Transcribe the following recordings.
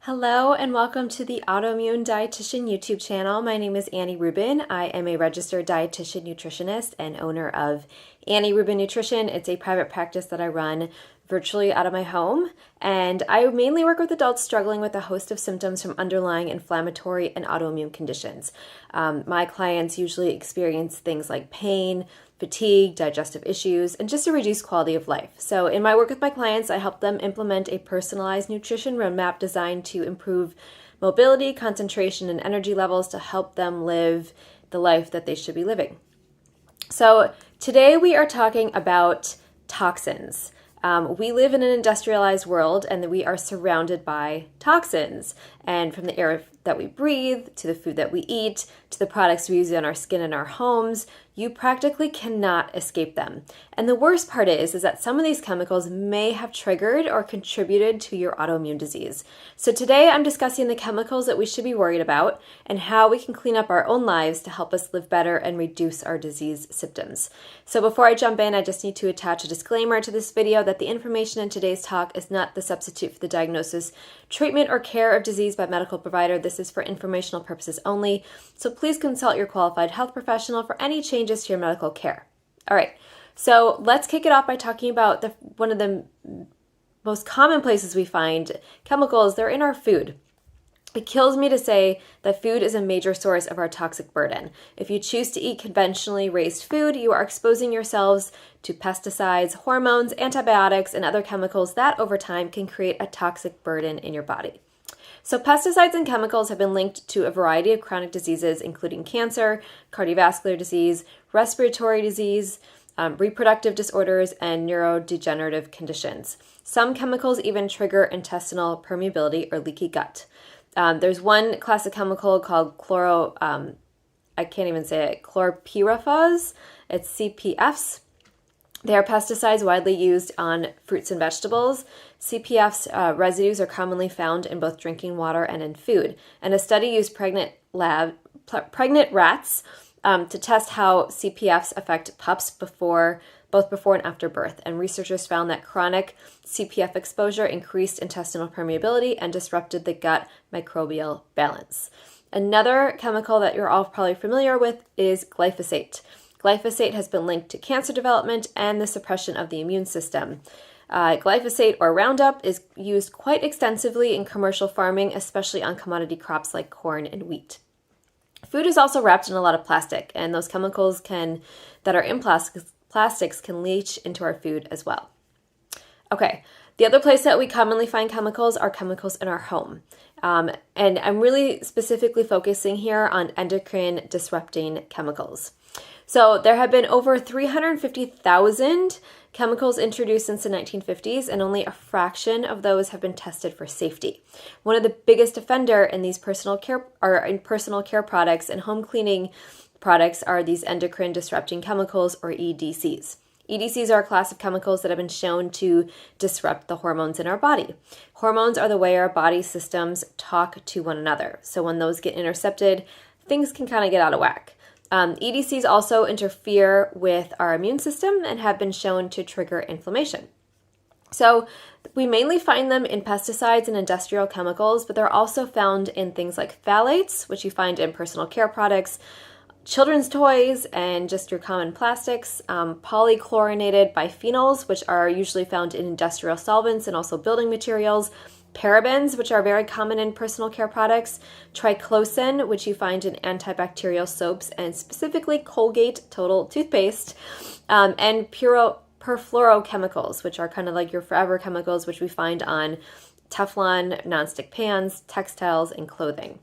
Hello and welcome to the Autoimmune Dietitian YouTube channel. My name is Annie Rubin. I am a registered dietitian nutritionist and owner of Annie Rubin Nutrition. It's a private practice that I run virtually out of my home, and I mainly work with adults struggling with a host of symptoms from underlying inflammatory and autoimmune conditions. My clients usually experience things like pain, fatigue, digestive issues, and just a reduced quality of life. So in my work with my clients, I help them implement a personalized nutrition roadmap designed to improve mobility, concentration, and energy levels to help them live the life that they should be living. So today we are talking about toxins. We live in an industrialized world and we are surrounded by toxins. And from the air that we breathe, to the food that we eat, to the products we use on our skin and our homes, you practically cannot escape them. And the worst part is that some of these chemicals may have triggered or contributed to your autoimmune disease. So today I'm discussing the chemicals that we should be worried about and how we can clean up our own lives to help us live better and reduce our disease symptoms. So before I jump in, I just need to attach a disclaimer to this video that the information in today's talk is not the substitute for the diagnosis, treatment, or care of disease by medical provider. This is for informational purposes only. So please consult your qualified health professional for any changes to your medical care. All right, so let's kick it off by talking about one of the most common places we find chemicals. They're in our food. It kills me to say that food is a major source of our toxic burden. If you choose to eat conventionally raised food, you are exposing yourselves to pesticides, hormones, antibiotics, and other chemicals that over time can create a toxic burden in your body. So pesticides and chemicals have been linked to a variety of chronic diseases, including cancer, cardiovascular disease, respiratory disease, reproductive disorders, and neurodegenerative conditions. Some chemicals even trigger intestinal permeability or leaky gut. There's one class of chemical called chlorpyrifos. It's CPFs. They are pesticides widely used on fruits and vegetables. CPFs residues are commonly found in both drinking water and in food. And a study used pregnant rats to test how CPFs affect pups both before and after birth. And researchers found that chronic CPF exposure increased intestinal permeability and disrupted the gut microbial balance. Another chemical that you're all probably familiar with is glyphosate. Glyphosate has been linked to cancer development and the suppression of the immune system. Glyphosate or Roundup is used quite extensively in commercial farming, especially on commodity crops like corn and wheat. Food is also wrapped in a lot of plastic, and those chemicals that are in plastics can leach into our food as well. Okay, the other place that we commonly find chemicals are chemicals in our home. And I'm really specifically focusing here on endocrine disrupting chemicals. So there have been over 350,000 chemicals introduced since the 1950s, and only a fraction of those have been tested for safety. One of the biggest offender in these personal care products and home cleaning products are these endocrine disrupting chemicals, or EDCs. EDCs are a class of chemicals that have been shown to disrupt the hormones in our body. Hormones are the way our body systems talk to one another. So when those get intercepted, things can kind of get out of whack. EDCs also interfere with our immune system and have been shown to trigger inflammation. So we mainly find them in pesticides and industrial chemicals, but they're also found in things like phthalates, which you find in personal care products, children's toys, and just your common plastics, polychlorinated biphenyls, which are usually found in industrial solvents and also building materials, parabens, which are very common in personal care products, triclosan, which you find in antibacterial soaps and specifically Colgate Total toothpaste, and perfluorochemicals, which are kind of like your forever chemicals, which we find on Teflon, nonstick pans, textiles, and clothing.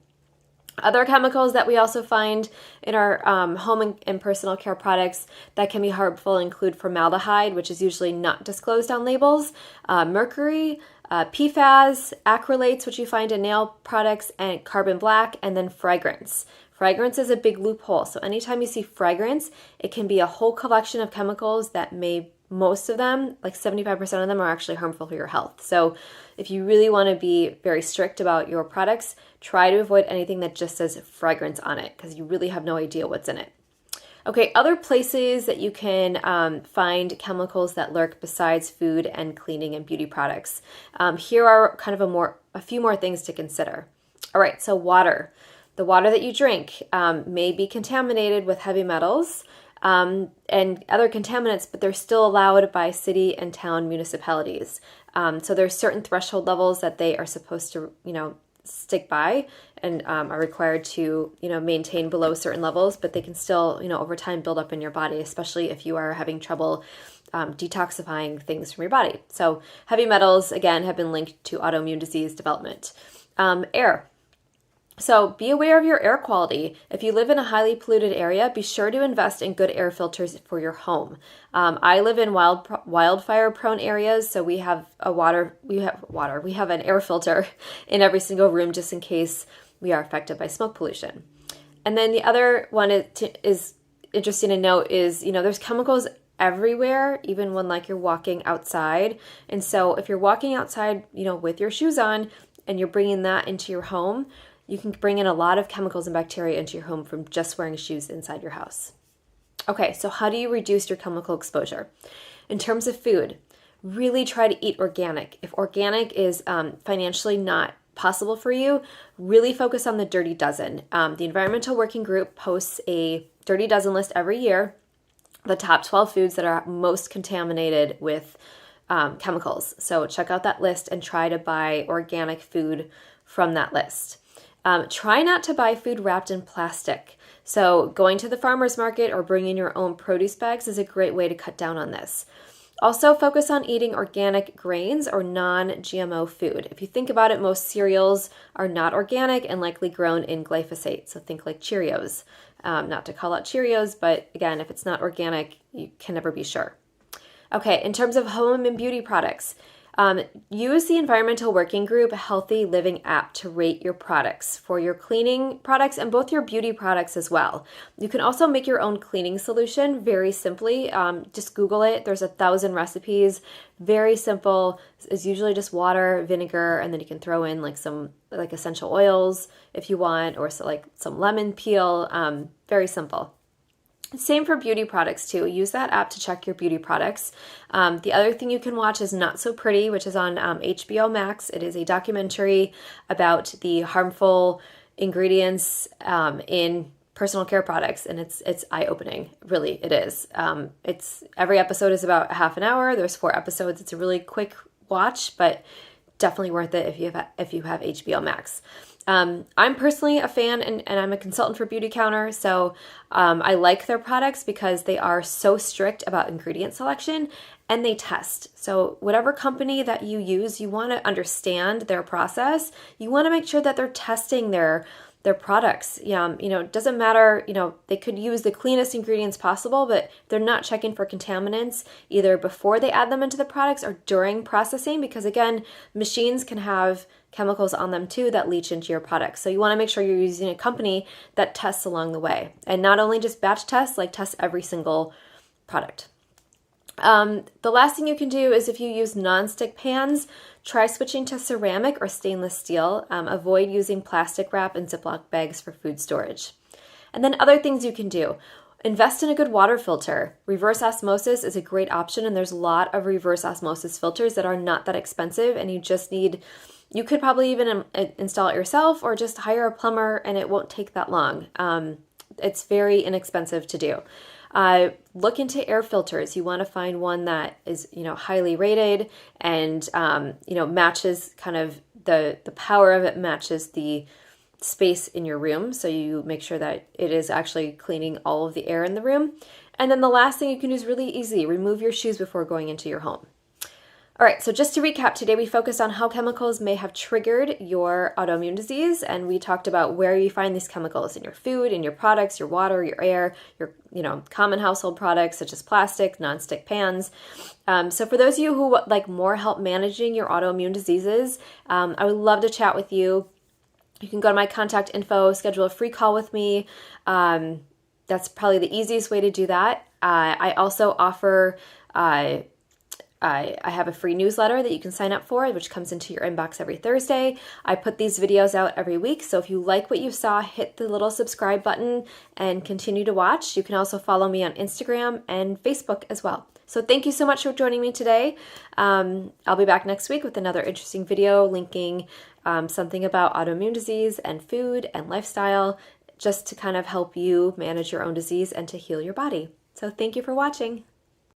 Other chemicals that we also find in our home and personal care products that can be harmful include formaldehyde, which is usually not disclosed on labels, mercury, PFAS, acrylates, which you find in nail products, and carbon black, and then fragrance. Fragrance is a big loophole. So anytime you see fragrance, it can be a whole collection of chemicals that most of them, like 75% of them, are actually harmful for your health. So if you really want to be very strict about your products, try to avoid anything that just says fragrance on it, because you really have no idea what's in it. Okay, other places that you can find chemicals that lurk besides food and cleaning and beauty products. Here are kind of a few more things to consider. All right, so water. The water that you drink may be contaminated with heavy metals and other contaminants, but they're still allowed by city and town municipalities. So there's certain threshold levels that they are supposed to, stick by and are required to, maintain below certain levels, but they can still, over time build up in your body, especially if you are having trouble detoxifying things from your body. So heavy metals, again, have been linked to autoimmune disease development. Air. So be aware of your air quality. If you live in a highly polluted area, be sure to invest in good air filters for your home. I live in wildfire prone areas, so we have an air filter in every single room just in case we are affected by smoke pollution. And then the other one is interesting to note is, there's chemicals everywhere, even when you're walking outside. And so if you're walking outside, with your shoes on and you're bringing that into your home, you can bring in a lot of chemicals and bacteria into your home from just wearing shoes inside your house. Okay, so how do you reduce your chemical exposure? In terms of food, really try to eat organic. If organic is financially not possible for you, really focus on the Dirty Dozen. The Environmental Working Group posts a Dirty Dozen list every year, the top 12 foods that are most contaminated with chemicals. So check out that list and try to buy organic food from that list. Try not to buy food wrapped in plastic. So going to the farmer's market or bringing your own produce bags is a great way to cut down on this. Also focus on eating organic grains or non-GMO food. If you think about it, most cereals are not organic and likely grown in glyphosate. So think like Cheerios. Not to call out Cheerios, but again, if it's not organic, you can never be sure. Okay, in terms of home and beauty products, use the Environmental Working Group Healthy Living app to rate your products for your cleaning products and both your beauty products as well. You can also make your own cleaning solution very simply. Just Google it. There's 1,000 recipes. Very simple. It's usually just water, vinegar, and then you can throw in some essential oils if you want, or some lemon peel. Very simple. Same for beauty products too. Use that app to check your beauty products. The other thing you can watch is Not So Pretty, which is on HBO Max. It is a documentary about the harmful ingredients in personal care products, and it's eye-opening. Really, it is. Every episode is about half an hour. There's 4 episodes. It's a really quick watch, but definitely worth it if you have HBO Max. I'm personally a fan and I'm a consultant for Beauty Counter, so I like their products because they are so strict about ingredient selection and they test. So whatever company that you use, you want to understand their process. You want to make sure that they're testing their products. It doesn't matter, they could use the cleanest ingredients possible, but they're not checking for contaminants either before they add them into the products or during processing, because again, machines can have chemicals on them too that leach into your products. So you want to make sure you're using a company that tests along the way, and not only just batch tests, test every single product. The last thing you can do is if you use non-stick pans, try switching to ceramic or stainless steel. Avoid using plastic wrap and Ziploc bags for food storage. And then other things you can do. Invest in a good water filter. Reverse osmosis is a great option, and there's a lot of reverse osmosis filters that are not that expensive, and you could probably even install it yourself or just hire a plumber, and it won't take that long. It's very inexpensive to do. Look into air filters. You want to find one that is, highly rated and, matches kind of the power of it matches the space in your room. So you make sure that it is actually cleaning all of the air in the room. And then the last thing you can do is really easy. Remove your shoes before going into your home. All right, so just to recap, today we focused on how chemicals may have triggered your autoimmune disease, and we talked about where you find these chemicals in your food, in your products, your water, your air, your common household products such as plastic, nonstick pans. So for those of you who would like more help managing your autoimmune diseases, I would love to chat with you. You can go to my contact info, schedule a free call with me. That's probably the easiest way to do that. I also offer I have a free newsletter that you can sign up for, which comes into your inbox every Thursday. I put these videos out every week, so if you like what you saw, hit the little subscribe button and continue to watch. You can also follow me on Instagram and Facebook as well. So thank you so much for joining me today. I'll be back next week with another interesting video linking something about autoimmune disease and food and lifestyle, just to kind of help you manage your own disease and to heal your body. So thank you for watching.